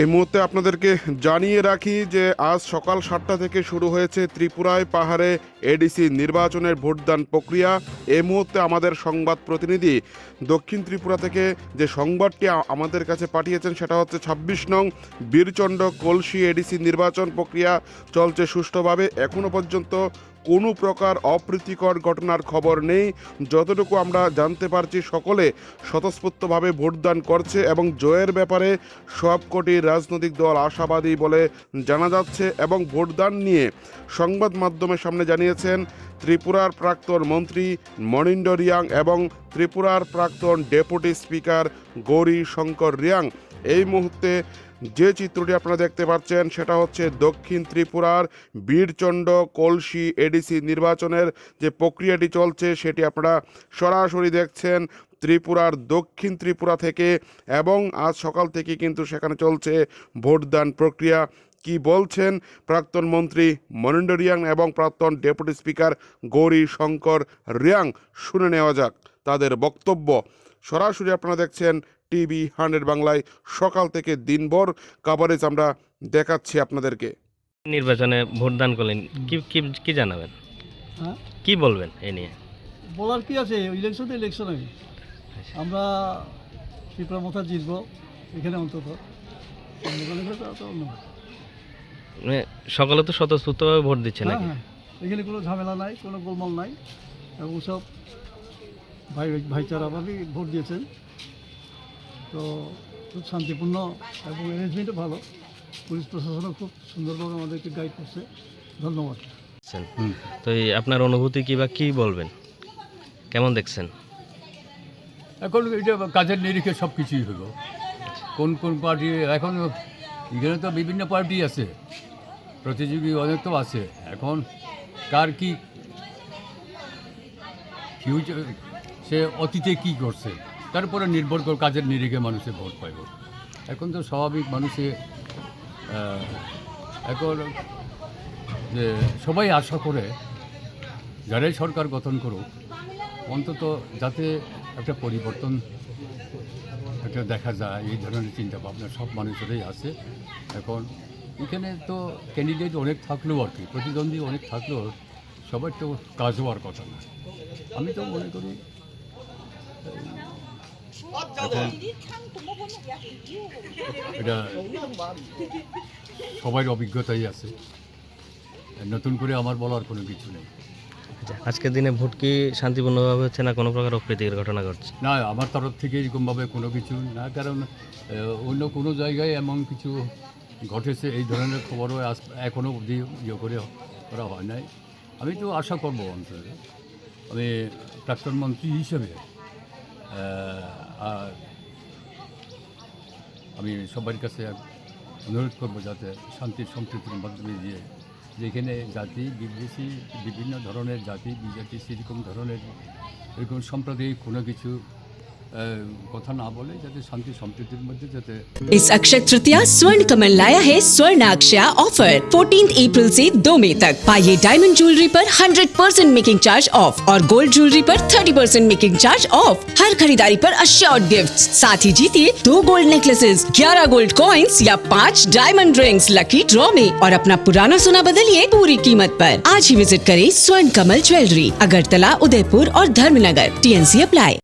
এই মুহূর্তে আপনাদেরকে জানিয়ে রাখি যে আজ সকাল 7টা থেকে শুরু হয়েছে ত্রিপুরায় পাহাড়ে এডিসি নির্বাচনের ভোটদান প্রক্রিয়া। এই মুহূর্তে আমাদের সংবাদ প্রতিনিধি দক্ষিণ ত্রিপুরা থেকে যে সংবাদটি আমাদের কাছে পাঠিয়েছেন সেটা হচ্ছে 26 নং বীরচন্ড কলসি এডিসি নির্বাচন প্রক্রিয়া চলছে সুষ্ঠুভাবে। এখনও পর্যন্ত কোনো প্রকার অপ্রীতিকর ঘটনার খবর নেই। যতটুকু আমরা জানতে পারছি সকলে স্বতঃস্ফূর্তভাবে ভোটদান করছে এবং জয়ের ব্যাপারে সবকটি রাজনৈতিক দল আশাবাদী বলে জানা যাচ্ছে। এবং ভোটদান নিয়ে সংবাদ মাধ্যমের সামনে জানিয়েছেন ত্রিপুরার প্রাক্তন মন্ত্রী মনিন্দর রিয়াং এবং ত্রিপুরার প্রাক্তন ডেপুটি স্পিকার গৌরী শঙ্কর রিয়াং। এই মুহূর্তে যে চিত্রটি আপনারা দেখতে পাচ্ছেন সেটা হচ্ছে দক্ষিণ ত্রিপুরার বীরচন্ড কলসি এডিসি নির্বাচনের যে প্রক্রিয়াটি চলছে সেটি আপনারা সরাসরি দেখছেন ত্রিপুরার দক্ষিণ ত্রিপুরা থেকে। এবং আজ সকাল থেকে কিন্তু সেখানে চলছে ভোটদান প্রক্রিয়া। কি বলছেন প্রাক্তন মন্ত্রী মনিন্দর রিয়াং এবং প্রাক্তন ডেপুটি স্পিকার গৌরী শঙ্কর রিয়াং, শুনে নেওয়া যাক তাদের বক্তব্য। সরাসরি আপনারা দেখছেন টিভি 100 বাংলায় সকাল থেকে দিনভর কভারেজ আমরা দেখাচ্ছি আপনাদেরকে। নির্বাচনে ভোটদান করলেন, কি কি কি জানাবেন? হ্যাঁ, কি বলবেন এ নিয়ে? বলার কি আছে? ইলেকশন তো ইলেকশন। আমরা ত্রিপুরা মতো জিতবো এখানে অন্তত। মানে সকালে তো স্বতঃস্ফূর্তভাবে ভোট দিচ্ছে হ্যাঁ নাকি? হ্যাঁ, এখানে কোনো ঝামেলা নাই, কোনো গোলমাল নাই এবং সব ভাইচারাভাবেই ভোট দিয়েছেন। তো খুব শান্তিপূর্ণ এবং অ্যারেঞ্জমেন্টও ভালো। পুলিশ প্রশাসনও খুব সুন্দরভাবে আমাদেরকে গাইড করছে। ধন্যবাদ। তো এই আপনার অনুভূতি কি বা কি বলবেন, কেমন দেখছেন? এখন এটা কাজের নিরিখে সব কিছুই হলো। কোন কোন পার্টি এখন এখানে তো বিভিন্ন পার্টি আছে, প্রতিযোগী অনেক তো আছে। এখন কার কি ফিউচার, সে অতীতে কি করছে তার উপরে নির্ভর করে কাজের নিরিখে মানুষের ভোট পাইব। এখন তো স্বাভাবিক মানুষে এখন যে সবাই আশা করে যারাই সরকার গঠন করুক অন্তত যাতে একটা পরিবর্তন একটা দেখা যায়, এই ধরনের চিন্তা ভাবনা সব মানুষেরই আছে। এখন এখানে তো ক্যান্ডিডেট অনেক থাকলেও আর কি, প্রতিদ্বন্দ্বী অনেক থাকলেও সবার তো কাজ হওয়ার কথা না। আমি তো মনে করি এখন এটা সবার অভিজ্ঞতাই আছে, নতুন করে আমার বলার কোনো কিছু নেই। আজকের দিনে ভোট কি শান্তিপূর্ণভাবে হচ্ছে না কোনো প্রকার অপ্রীতিকর ঘটনা ঘটছে? না, আমার তরফ থেকে এরকমভাবে কোনো কিছু না, কারণ অন্য কোনো জায়গায় এমন কিছু ঘটেছে এই ধরনের খবরও এখনও অবধি ইয়ে করে করা হয় নাই। আমি তো আশা করবো অন্তত, আমি প্রাক্তন মন্ত্রী হিসেবে আর আমি সবার কাছে অনুরোধ করবো যাতে শান্তি সম্প্রীতির মাধ্যমে দিয়ে যেখানে জাতি বিদেশি বিভিন্ন ধরনের জাতি বিজাতি সেরকম ধরনের এরকম সাম্প্রদায়িক কোনো কিছু কথা না বলে যাতে শান্তি সম্প্রীতির মধ্যে যাতে। इस अक्षय तृतीया स्वर्ण कमल लाया है स्वर्ण अक्षया ऑफर 14 अप्रैल से 2 मई तक। पाइए डायमंड ज्वेलरी पर 100% मेकिंग चार्ज ऑफ और गोल्ड ज्वेलरी पर 30% मेकिंग चार्ज ऑफ। हर खरीदारी पर अश्योर्ड गिफ्ट्स, साथ ही जीतिए 2 गोल्ड नेकलेसेस, 11 गोल्ड कॉइन्स या 5 डायमंड रिंग्स लकी ड्रॉ में और अपना पुराना सोना बदलिए पूरी कीमत पर। आज ही विजिट करें स्वर्ण कमल ज्वेलरी, अगरतला, उदयपुर और धर्मनगर। TNC apply.